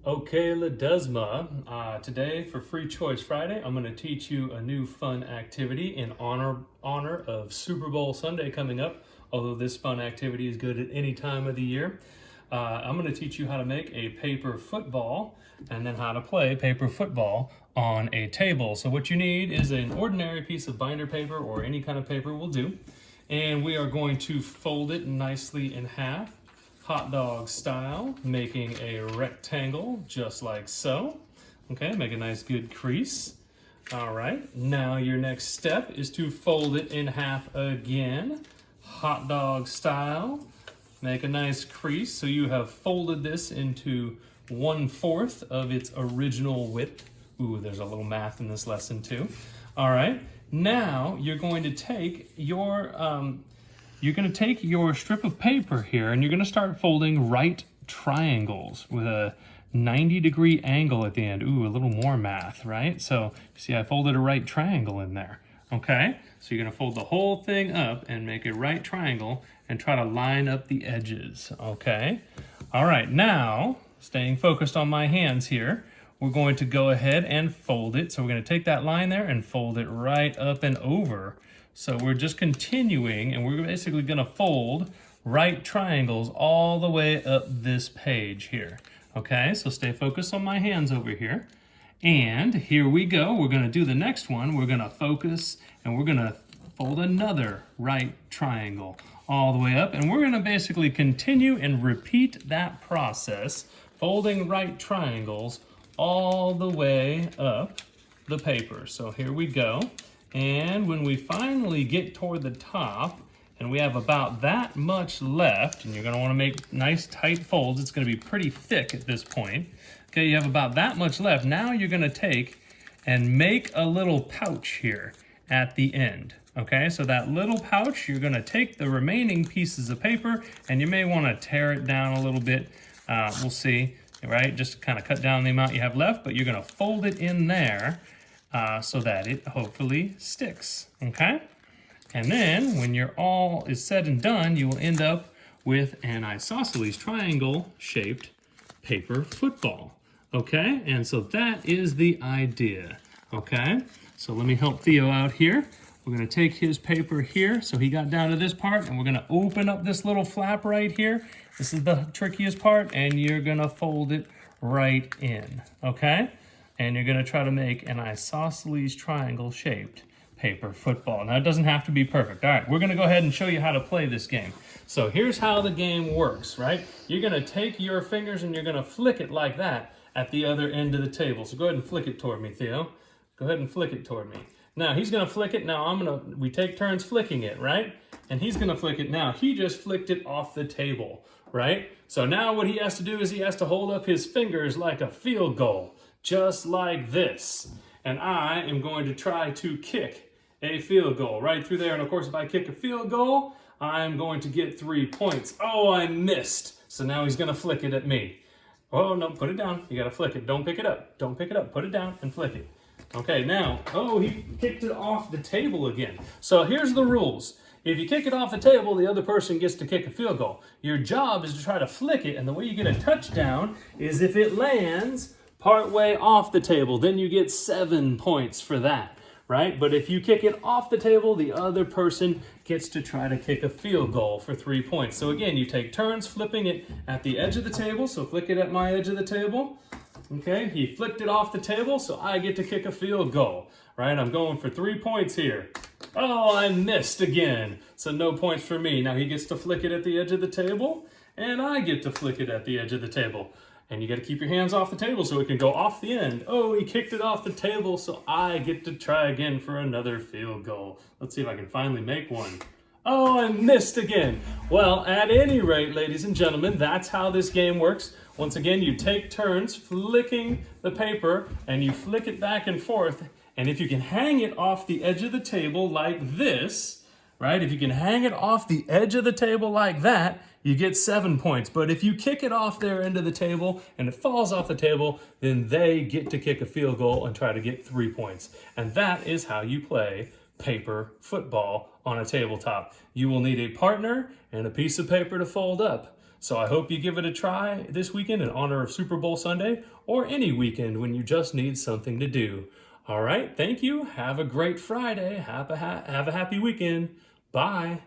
Okay, Ledesma. Today for Free Choice Friday, I'm going to teach you a new fun activity in honor of Super Bowl Sunday coming up. Although this fun activity is good at any time of the year, I'm going to teach you how to make a paper football and then how to play paper football on a table. So what you need is an ordinary piece of binder paper or any kind of paper will do, and we are going to fold it nicely in half, hot dog style, making a rectangle just like so. Okay, make a nice good crease. All right, now your next step is to fold it in half again, hot dog style. Make a nice crease so you have folded this into 1/4 of its original width. Ooh, there's a little math in this lesson too. All right, now you're going to take your strip of paper here and you're going to start folding right triangles with a 90-degree angle at the end. Ooh, a little more math, right? So see, I folded a right triangle in there. Okay, so you're going to fold the whole thing up and make a right triangle and try to line up the edges. Okay, all right, now staying focused on my hands here, we're going to go ahead and fold it. So we're going to take that line there and fold it right up and over. So we're just continuing, and we're basically going to fold right triangles all the way up this page here. Okay, so stay focused on my hands over here. And here we go. We're going to do the next one. We're going to focus, and we're going to fold another right triangle all the way up. And we're going to basically continue and repeat that process, folding right triangles all the way up the paper. So here we go. And when we finally get toward the top, and we have about that much left, and you're going to want to make nice tight folds. It's going to be pretty thick at this point. Okay, you have about that much left. Now you're going to take and make a little pouch here at the end. Okay, so that little pouch, you're going to take the remaining pieces of paper, and you may want to tear it down a little bit. We'll see, right? Just to kind of cut down the amount you have left, but you're going to fold it in there so that it hopefully sticks. Okay? And then when you're all is said and done, you will end up with an isosceles triangle shaped paper football. Okay, and so that is the idea. Okay, so let me help Theo out here. We're going to take his paper here, so he got down to this part, and we're going to open up this little flap right here. This is the trickiest part, and you're going to fold it right in. Okay, and you're going to try to make an isosceles triangle shaped paper football. Now, it doesn't have to be perfect. All right, we're going to go ahead and show you how to play this game. So here's how the game works, right? You're going to take your fingers and you're going to flick it like that at the other end of the table. So go ahead and flick it toward me, Theo. Go ahead and flick it toward me. Now, he's going to flick it. Now, we take turns flicking it, right? And he's going to flick it. Now, he just flicked it off the table, right? So now what he has to do is he has to hold up his fingers like a field goal, just like this. And I am going to try to kick a field goal right through there. And of course, if I kick a field goal, I'm going to get 3 points. Oh, I missed. So now he's going to flick it at me. Oh, no, put it down. You got to flick it. Don't pick it up. Don't pick it up. Put it down and flick it. Okay, now, oh, he kicked it off the table again. So here's the rules. If you kick it off the table, the other person gets to kick a field goal. Your job is to try to flick it, and the way you get a touchdown is if it lands partway off the table. Then you get 7 points for that. Right? But if you kick it off the table, the other person gets to try to kick a field goal for 3 points. So again, you take turns flipping it at the edge of the table. So flick it at my edge of the table. Okay, he flicked it off the table, so I get to kick a field goal. Right? I'm going for 3 points here. Oh, I missed again. So no points for me. Now he gets to flick it at the edge of the table, and I get to flick it at the edge of the table. And you got to keep your hands off the table so it can go off the end. Oh, he kicked it off the table, so I get to try again for another field goal. Let's see if I can finally make one. Oh, I missed again. Well, at any rate, ladies and gentlemen, that's how this game works. Once again, you take turns flicking the paper, and you flick it back and forth. And if you can hang it off the edge of the table like this, right? If you can hang it off the edge of the table like that, you get 7 points. But if you kick it off their end of the table and it falls off the table, then they get to kick a field goal and try to get 3 points. And that is how you play paper football on a tabletop. You will need a partner and a piece of paper to fold up. So I hope you give it a try this weekend in honor of Super Bowl Sunday, or any weekend when you just need something to do. All right, thank you. Have a great Friday. Have a happy weekend. Bye.